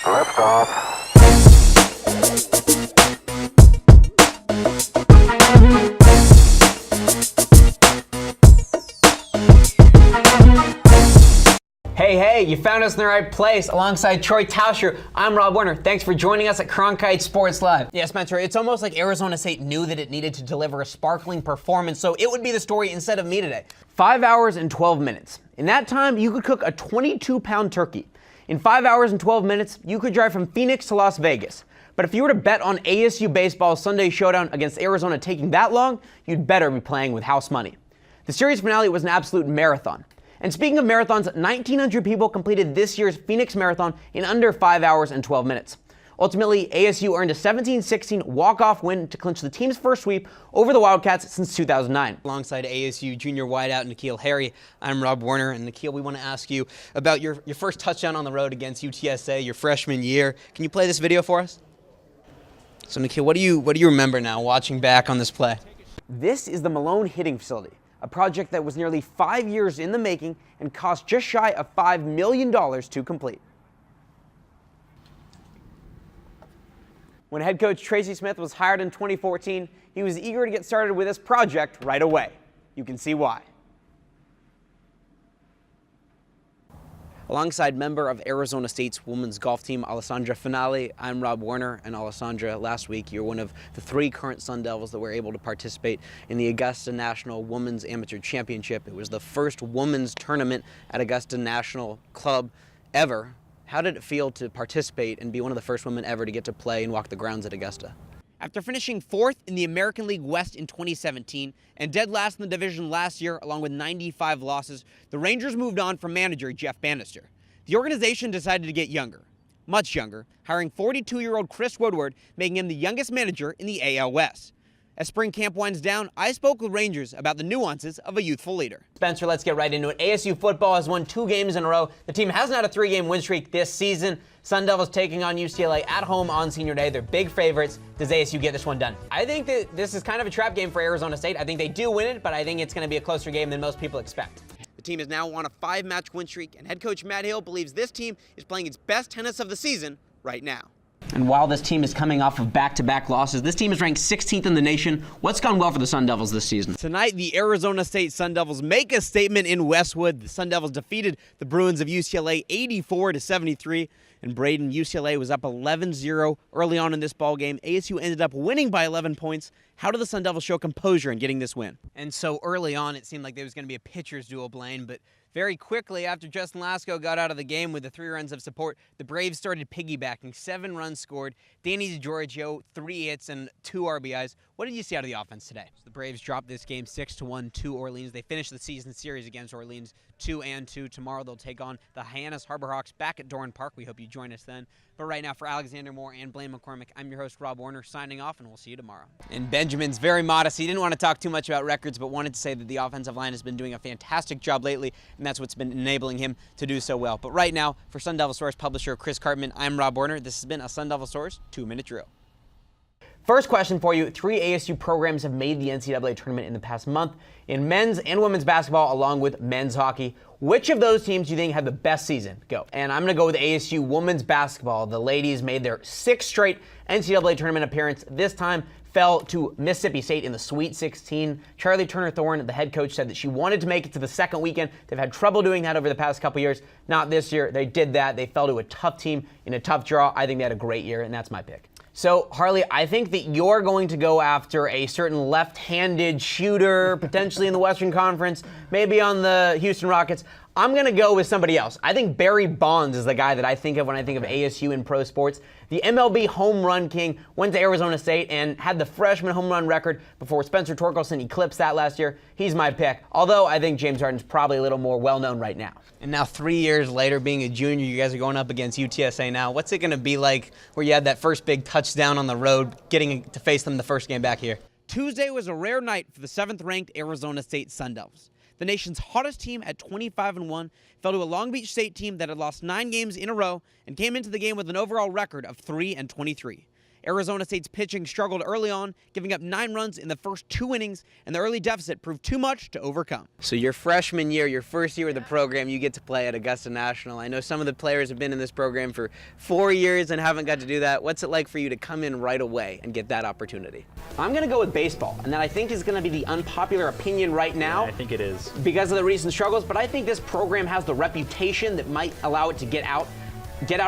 Liftoff. Hey, you found us in the right place. Alongside Troy Tauscher, I'm Rob Werner. Thanks for joining us at Cronkite Sports Live. Yeah, Spencer, it's almost like Arizona State knew that it needed to deliver a sparkling performance, so it would be the story instead of me today. 5 hours and 12 minutes. In that time, you could cook a 22-pound turkey. In 5 hours and 12 minutes, you could drive from Phoenix to Las Vegas. But if you were to bet on ASU baseball's Sunday showdown against Arizona taking that long, you'd better be playing with house money. The series finale was an absolute marathon. And speaking of marathons, 1,900 people completed this year's Phoenix Marathon in under 5 hours and 12 minutes. Ultimately, ASU earned a 17-16 walk-off win to clinch the team's first sweep over the Wildcats since 2009. Alongside ASU junior wideout N'Keal Harry, I'm Rob Werner. And N'Keal, we want to ask you about your first touchdown on the road against UTSA, your freshman year. Can you play this video for us? So N'Keal, what do you remember now watching back on this play? This is the Malone hitting facility, a project that was nearly 5 years in the making and cost just shy of $5 million to complete. When head coach Tracy Smith was hired in 2014, he was eager to get started with this project right away. You can see why. Alongside member of Arizona State's women's golf team, Alessandra Finale, I'm Rob Werner. And Alessandra, last week you're one of the 3 current Sun Devils that were able to participate in the Augusta National Women's Amateur Championship. It was the first women's tournament at Augusta National Club ever. How did it feel to participate and be one of the first women ever to get to play and walk the grounds at Augusta? After finishing 4th in the American League West in 2017 and dead last in the division last year along with 95 losses, the Rangers moved on from manager Jeff Bannister. The organization decided to get younger, much younger, hiring 42-year-old Chris Woodward, making him the youngest manager in the AL West. As spring camp winds down, I spoke with Rangers about the nuances of a youthful leader. Spencer, let's get right into it. ASU football has won 2 games in a row. The team hasn't had a 3-game win streak this season. Sun Devils taking on UCLA at home on senior day. They're big favorites. Does ASU get this one done? I think that this is kind of a trap game for Arizona State. I think they do win it, but I think it's going to be a closer game than most people expect. The team is now on a 5-match win streak, and head coach Matt Hill believes this team is playing its best tennis of the season right now. And while this team is coming off of back-to-back losses, this team is ranked 16th in the nation. What's gone well for the Sun Devils this season? Tonight, the Arizona State Sun Devils make a statement in Westwood. The Sun Devils defeated the Bruins of UCLA 84-73. And Braden, UCLA was up 11-0 early on in this ball game. ASU ended up winning by 11 points. How did the Sun Devils show composure in getting this win? And so early on, it seemed like there was going to be a pitcher's duel, Blaine, but very quickly, after Justin Lasco got out of the game with the 3 runs of support, the Braves started piggybacking. 7 runs scored. Danny DiGiorgio, 3 hits and 2 RBIs. What did you see out of the offense today? The Braves dropped this game 6-1 to Orleans. They finished the season series against Orleans 2-2. Tomorrow they'll take on the Hyannis Harbor Hawks back at Doran Park. We hope you join us then. But right now, for Alexander Moore and Blaine McCormick, I'm your host, Rob Werner, signing off, and we'll see you tomorrow. And Benjamin's very modest. He didn't want to talk too much about records, but wanted to say that the offensive line has been doing a fantastic job lately, and that's what's been enabling him to do so well. But right now, for Sun Devil Source publisher Chris Cartman, I'm Rob Werner. This has been a Sun Devil Source 2-minute drill. First question for you. 3 ASU programs have made the NCAA tournament in the past month in men's and women's basketball, along with men's hockey. Which of those teams do you think had the best season? Go. And I'm going to go with ASU women's basketball. The ladies made their 6th straight NCAA tournament appearance. This time fell to Mississippi State in the Sweet 16. Charlie Turner-Thorne, the head coach, said that she wanted to make it to the second weekend. They've had trouble doing that over the past couple years. Not this year. They did that. They fell to a tough team in a tough draw. I think they had a great year, and that's my pick. So, Harley, I think that you're going to go after a certain left-handed shooter, potentially in the Western Conference, maybe on the Houston Rockets. I'm going to go with somebody else. I think Barry Bonds is the guy that I think of when I think of ASU in pro sports. The MLB home run king, went to Arizona State and had the freshman home run record before Spencer Torkelson eclipsed that last year. He's my pick, although I think James Harden's probably a little more well-known right now. And now 3 years later, being a junior, you guys are going up against UTSA now. What's it going to be like where you had that first big touchdown on the road, getting to face them the first game back here? Tuesday was a rare night for the 7th-ranked Arizona State Sun Devils. The nation's hottest team at 25-1 fell to a Long Beach State team that had lost 9 games in a row and came into the game with an overall record of 3-23. Arizona State's pitching struggled early on, giving up 9 runs in the first 2 innings, and the early deficit proved too much to overcome. So your freshman year, your first year of the program, you get to play at Augusta National. I know some of the players have been in this program for 4 years and haven't got to do that. What's it like for you to come in right away and get that opportunity? I'm going to go with baseball, and that I think is going to be the unpopular opinion right now. Yeah, I think it is. Because of the recent struggles, but I think this program has the reputation that might allow it to get out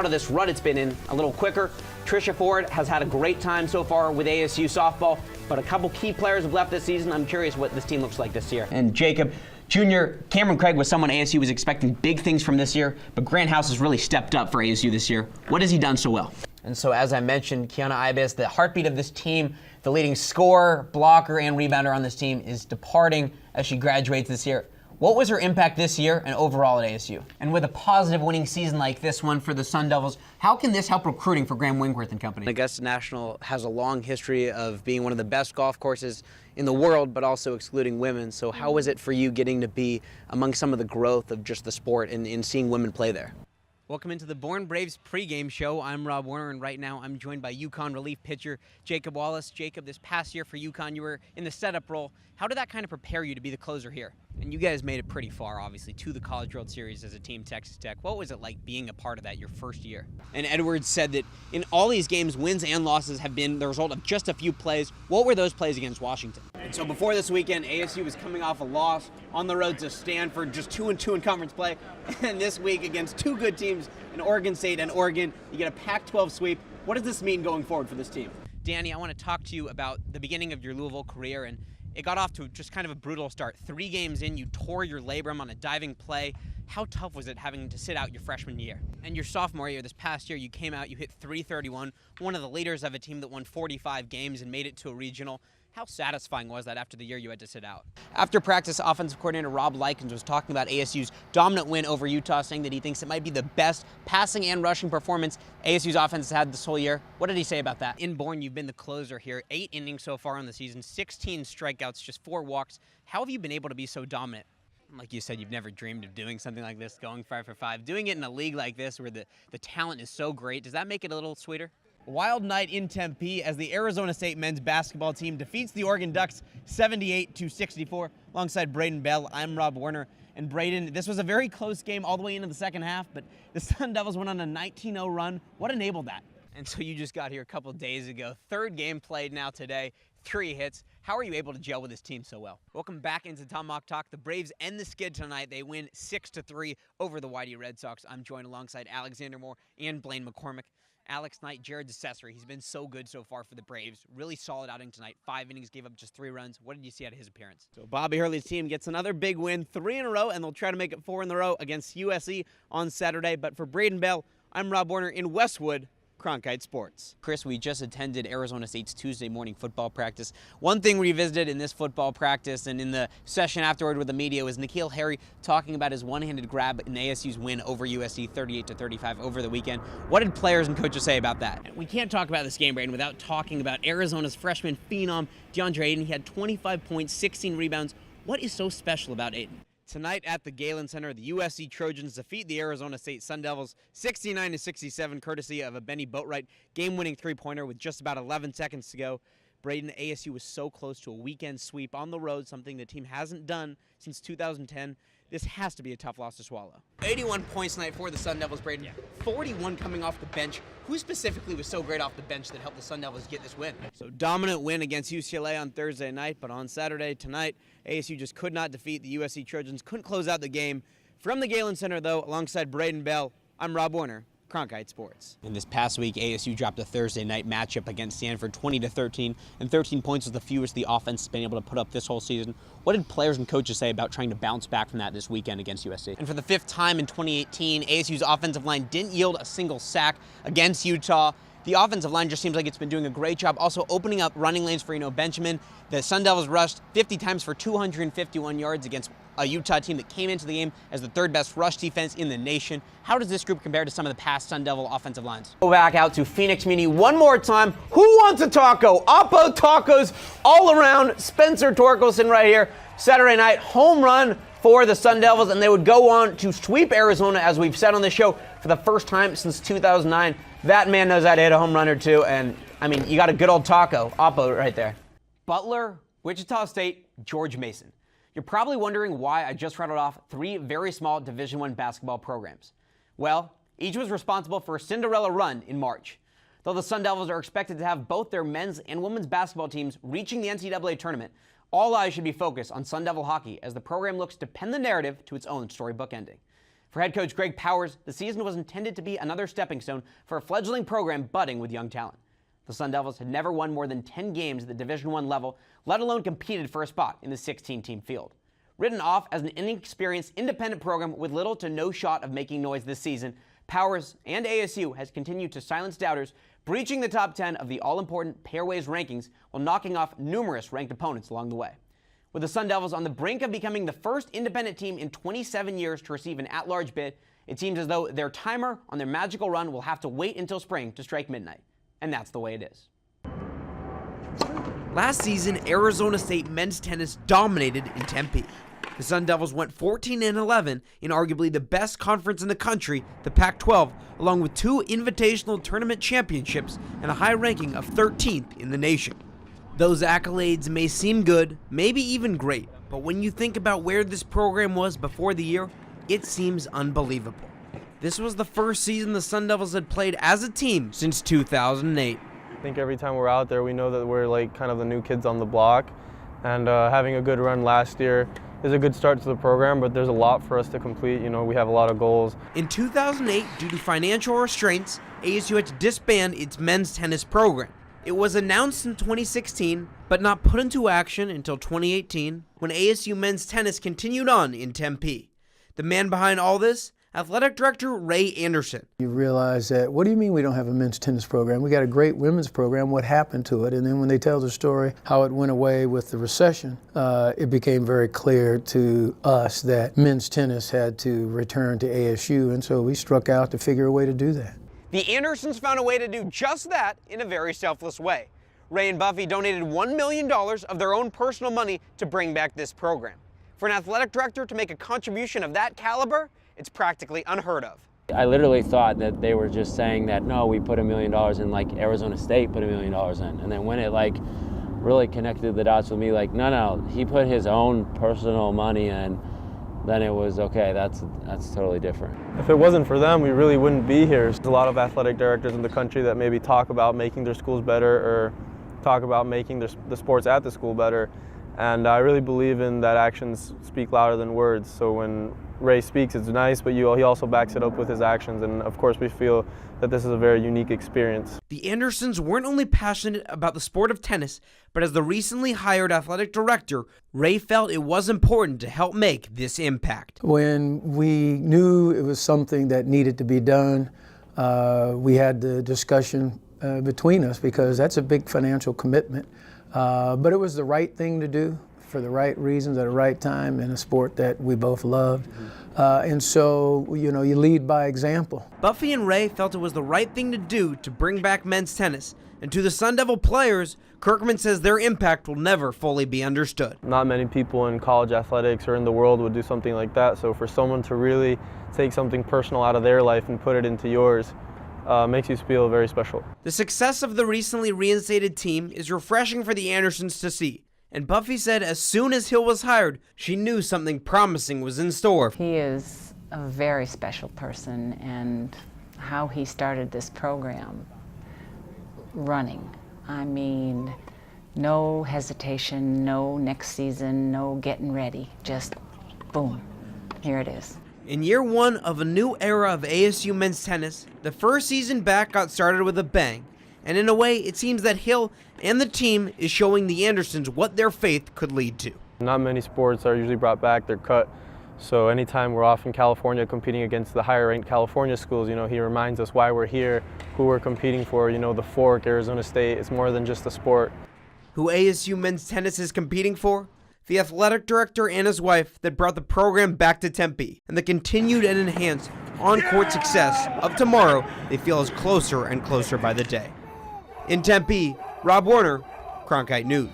of this rut it's been in a little quicker. Trisha Ford has had a great time so far with ASU softball, but a couple key players have left this season. I'm curious what this team looks like this year. And Jacob, Junior, Cameron Craig was someone ASU was expecting big things from this year, but Grant House has really stepped up for ASU this year. What has he done so well? And so, as I mentioned, Kiana Ibis, the heartbeat of this team, the leading scorer, blocker, and rebounder on this team, is departing as she graduates this year. What was her impact this year and overall at ASU? And with a positive winning season like this one for the Sun Devils, how can this help recruiting for Graham Wingworth and company? Augusta National has a long history of being one of the best golf courses in the world, but also excluding women. So how was it for you getting to be among some of the growth of just the sport and seeing women play there? Welcome into the Born Braves pregame show. I'm Rob Werner, and right now I'm joined by UConn relief pitcher Jacob Wallace. Jacob, this past year for UConn, you were in the setup role. How did that kind of prepare you to be the closer here? And you guys made it pretty far, obviously, to the College World Series as a team, Texas Tech. What was it like being a part of that your first year? And Edwards said that in all these games, wins and losses have been the result of just a few plays. What were those plays against Washington? And so before this weekend, ASU was coming off a loss on the road to Stanford, just 2-2 in conference play. And this week against two good teams in Oregon State and Oregon, you get a Pac-12 sweep. What does this mean going forward for this team? Danny, I want to talk to you about the beginning of your Louisville career, and it got off to just kind of a brutal start. 3 games in, you tore your labrum on a diving play. How tough was it having to sit out your freshman year? And your sophomore year, this past year, you came out, you hit .331, one of the leaders of a team that won 45 games and made it to a regional. How satisfying was that after the year you had to sit out? After practice, offensive coordinator Rob Likens was talking about ASU's dominant win over Utah, saying that he thinks it might be the best passing and rushing performance ASU's offense has had this whole year. What did he say about that? In Bourne, you've been the closer here. 8 innings so far in the season, 16 strikeouts, just 4 walks. How have you been able to be so dominant? Like you said, you've never dreamed of doing something like this, going 5 for 5. Doing it in a league like this where the talent is so great, does that make it a little sweeter? Wild night in Tempe as the Arizona State men's basketball team defeats the Oregon Ducks 78-64. Alongside Braden Bell, I'm Rob Werner. And Braden, this was a very close game all the way into the second half, but the Sun Devils went on a 19-0 run. What enabled that? And so you just got here a couple days ago. 3rd game played now today, 3 hits. How are you able to gel with this team so well? Welcome back into Tomahawk Talk. The Braves end the skid tonight. They win 6-3 over the Whitey Red Sox. I'm joined alongside Alexander Moore and Blaine McCormick. Alex Knight, Jared DeCesare, he's been so good so far for the Braves. Really solid outing tonight. 5 innings, gave up just 3 runs. What did you see out of his appearance? So Bobby Hurley's team gets another big win, 3 in a row, and they'll try to make it 4 in a row against USC on Saturday. But for Braden Bell, I'm Rob Werner in Westwood, Cronkite Sports. Chris, we just attended Arizona State's Tuesday morning football practice. One thing we visited in this football practice and in the session afterward with the media was N'Keal Harry talking about his one-handed grab in ASU's win over USC 38-35 over the weekend. What did players and coaches say about that? We can't talk about this game, Braden, without talking about Arizona's freshman phenom, DeAndre Ayton. He had 25 points, 16 rebounds. What is so special about Ayton? Tonight at the Galen Center, the USC Trojans defeat the Arizona State Sun Devils 69-67, courtesy of a Benny Boatwright game-winning 3-pointer with just about 11 seconds to go. Braden, ASU was so close to a weekend sweep on the road, something the team hasn't done since 2010. This has to be a tough loss to swallow. 81 points tonight for the Sun Devils, Braden. 41 coming off the bench. Who specifically was so great off the bench that helped the Sun Devils get this win? So dominant win against UCLA on Thursday night, but on Saturday tonight, ASU just could not defeat the USC Trojans, couldn't close out the game. From the Galen Center, though, alongside Braden Bell, I'm Rob Werner, Cronkite Sports. And this past week, ASU dropped a Thursday night matchup against Stanford 20-13, and 13 points was the fewest the offense has been able to put up this whole season. What did players and coaches say about trying to bounce back from that this weekend against USC? And for the 5th time in 2018, ASU's offensive line didn't yield a single sack against Utah. The offensive line just seems like it's been doing a great job also opening up running lanes for Benjamin. The Sun Devils rushed 50 times for 251 yards against a Utah team that came into the game as the 3rd best rush defense in the nation. How does this group compare to some of the past Sun Devil offensive lines? Go back out to Phoenix Muni one more time. Who wants a taco? Oppo tacos all around. Spencer Torkelson right here. Saturday night, home run for the Sun Devils, and they would go on to sweep Arizona, as we've said on the show, for the first time since 2009. That man knows how to hit a home run or two, and I mean, you got a good old taco, Oppo right there. Butler, Wichita State, George Mason. You're probably wondering why I just rattled off 3 very small Division I basketball programs. Well, each was responsible for a Cinderella run in March. Though the Sun Devils are expected to have both their men's and women's basketball teams reaching the NCAA tournament, all eyes should be focused on Sun Devil hockey as the program looks to pen the narrative to its own storybook ending. For head coach Greg Powers, the season was intended to be another stepping stone for a fledgling program budding with young talent. The Sun Devils had never won more than 10 games at the Division I level, let alone competed for a spot in the 16-team field. Written off as an inexperienced independent program with little to no shot of making noise this season, Powers and ASU has continued to silence doubters, breaching the top 10 of the all-important Pairways rankings while knocking off numerous ranked opponents along the way. With the Sun Devils on the brink of becoming the first independent team in 27 years to receive an at-large bid, it seems as though their timer on their magical run will have to wait until spring to strike midnight. And that's the way it is. Last season, Arizona State men's tennis dominated in Tempe. The Sun Devils went 14-11 in arguably the best conference in the country, the Pac-12, along with 2 invitational tournament championships and a high ranking of 13th in the nation. Those accolades may seem good, maybe even great, but when you think about where this program was before the year, it seems unbelievable. This was the first season the Sun Devils had played as a team since 2008. I think every time we're out there, we know that we're like kind of the new kids on the block, and having a good run last year is a good start to the program, but there's a lot for us to complete. You know, we have a lot of goals. In 2008, due to financial restraints, ASU had to disband its men's tennis program. It was announced in 2016, but not put into action until 2018, when ASU men's tennis continued on in Tempe. The man behind all this? Athletic Director Ray Anderson. You realize that, what do you mean we don't have a men's tennis program? We got a great women's program, what happened to it? And then when they tell the story, how it went away with the recession, it became very clear to us that men's tennis had to return to ASU, and so we struck out to figure a way to do that. The Andersons found a way to do just that in a very selfless way. Ray and Buffy donated $1 million of their own personal money to bring back this program. For an athletic director to make a contribution of that caliber, it's practically unheard of. I literally thought that they were just saying that, no, we put $1 million in, like Arizona State put $1 million in. And then when it like really connected the dots with me, like, no, he put his own personal money in, then it was, okay, that's totally different. If it wasn't for them, we really wouldn't be here. There's a lot of athletic directors in the country that maybe talk about making their schools better or talk about making the sports at the school better. And I really believe in that actions speak louder than words. So when Ray speaks, it's nice, but he also backs it up with his actions. And of course, we feel that this is a very unique experience. The Andersons weren't only passionate about the sport of tennis, but as the recently hired athletic director, Ray felt it was important to help make this impact. When we knew it was something that needed to be done, we had the discussion between us, because that's a big financial commitment. But it was the right thing to do for the right reasons at the right time in a sport that we both loved. And so, you know, you lead by example. Buffy and Ray felt it was the right thing to do to bring back men's tennis. And to the Sun Devil players, Kirkman says their impact will never fully be understood. Not many people in college athletics or in the world would do something like that. So for someone to really take something personal out of their life and put it into yours, makes you feel very special. The success of the recently reinstated team is refreshing for the Andersons to see. And Buffy said as soon as Hill was hired, she knew something promising was in store. He is a very special person, and how he started this program running. I mean, no hesitation, no next season, no getting ready, just boom, here it is. In year one of a new era of ASU men's tennis, the first season back got started with a bang. And in a way, it seems that Hill and the team is showing the Andersons what their faith could lead to. Not many sports are usually brought back, they're cut. So anytime we're off in California competing against the higher ranked California schools, you know, he reminds us why we're here, who we're competing for, you know, the Fork, Arizona State. It's more than just a sport. Who ASU men's tennis is competing for? The athletic director and his wife that brought the program back to Tempe, and the continued and enhanced on-court success of tomorrow they feel is closer and closer by the day. In Tempe, Rob Werner, Cronkite News.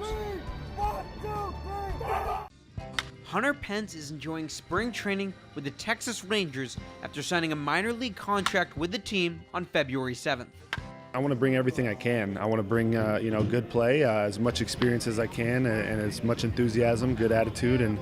Hunter Pence is enjoying spring training with the Texas Rangers after signing a minor league contract with the team on February 7th. I want to bring everything I can. I want to bring good play, as much experience as I can, and as much enthusiasm, good attitude, and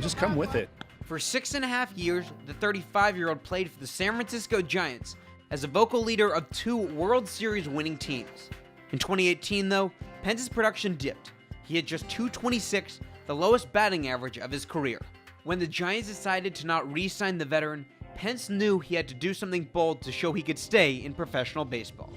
just come with it. For 6.5 years, the 35-year-old played for the San Francisco Giants as a vocal leader of 2 World Series winning teams. In 2018, though, Pence's production dipped. He had just .226, the lowest batting average of his career. When the Giants decided to not re-sign the veteran, Pence knew he had to do something bold to show he could stay in professional baseball.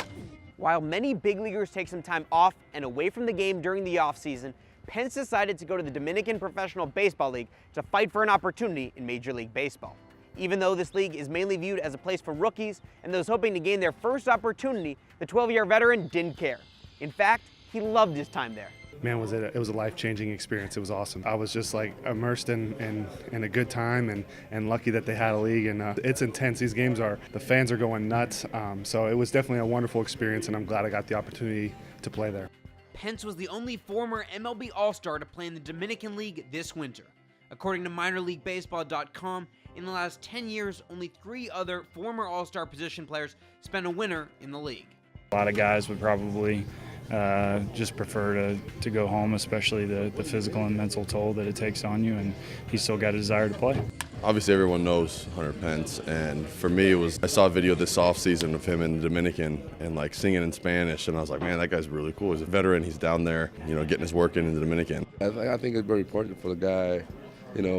While many big leaguers take some time off and away from the game during the offseason, Pence decided to go to the Dominican Professional Baseball League to fight for an opportunity in Major League Baseball. Even though this league is mainly viewed as a place for rookies and those hoping to gain their first opportunity, the 12-year veteran didn't care. In fact, he loved his time there. Man, it was a life-changing experience. It was awesome. I was just like immersed in a good time and lucky that they had a league. And it's intense. These games the fans are going nuts. So it was definitely a wonderful experience, and I'm glad I got the opportunity to play there. Pence was the only former MLB All-Star to play in the Dominican League this winter. According to MinorLeagueBaseball.com, in the last 10 years, only 3 other former All-Star position players spent a winter in the league. A lot of guys would probably just prefer to go home, especially the physical and mental toll that it takes on you, and he's still got a desire to play. Obviously everyone knows Hunter Pence, and for me I saw a video this offseason of him in the Dominican and like singing in Spanish, and I was like, man, that guy's really cool. He's a veteran, he's down there, getting his work in the Dominican. I think it's very important for the guy,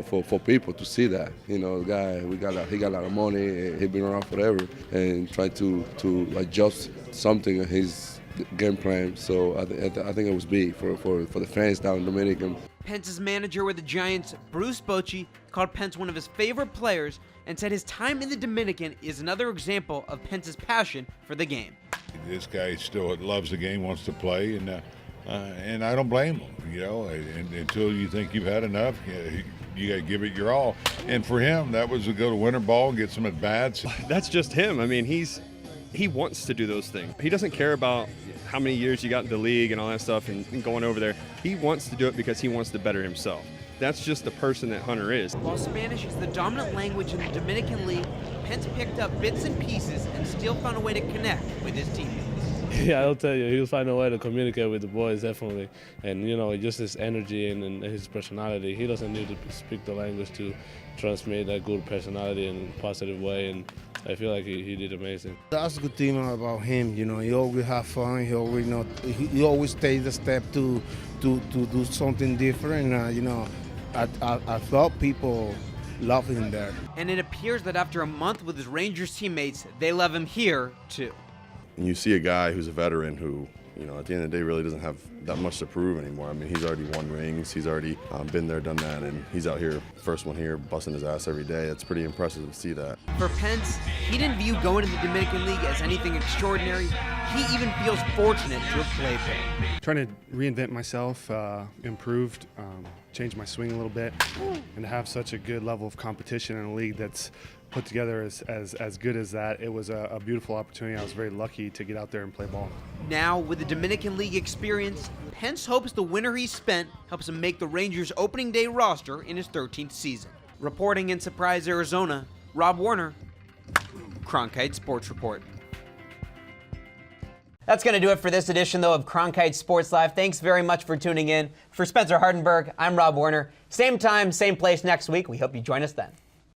for people to see that. The guy, he got a lot of money, he's been around forever, and try to adjust something in his game plan. So I think it was big for the fans down in Dominican. Pence's manager with the Giants, Bruce Bochy, called Pence one of his favorite players and said his time in the Dominican is another example of Pence's passion for the game. This guy still loves the game, wants to play, and I don't blame him. And until you think you've had enough, you got to give it your all. And for him, that was to go to winter ball, get some at bats. That's just him. I mean, he wants to do those things. He doesn't care about how many years you got in the league and all that stuff and going over there. He wants to do it because he wants to better himself. That's just the person that Hunter is. While Spanish is the dominant language in the Dominican League, Pence picked up bits and pieces and still found a way to connect with his teammates. Yeah, I'll tell you, he'll find a way to communicate with the boys, definitely. And, just his energy and his personality. He doesn't need to speak the language to transmit that good personality in a positive way. And I feel like he did amazing. That's a good thing about him. He always have fun. He always takes the step to do something different. I felt people love him there. And it appears that after a month with his Rangers teammates, they love him here too. And you see a guy who's a veteran who, at the end of the day really doesn't have that much to prove anymore. I mean, he's already won rings. He's already been there, done that, and he's out here, first one here, busting his ass every day. It's pretty impressive to see that. For Pence, he didn't view going to the Dominican League as anything extraordinary. He even feels fortunate to have played there. Trying to reinvent myself, improved, change my swing a little bit, and to have such a good level of competition in a league that's put together as good as that. It was a beautiful opportunity. I was very lucky to get out there and play ball. Now, with the Dominican League experience, Pence hopes the winter he spent helps him make the Rangers' opening day roster in his 13th season. Reporting in Surprise, Arizona, Rob Werner, Cronkite Sports Report. That's going to do it for this edition, though, of Cronkite Sports Live. Thanks very much for tuning in. For Spencer Hardenberg, I'm Rob Werner. Same time, same place next week. We hope you join us then.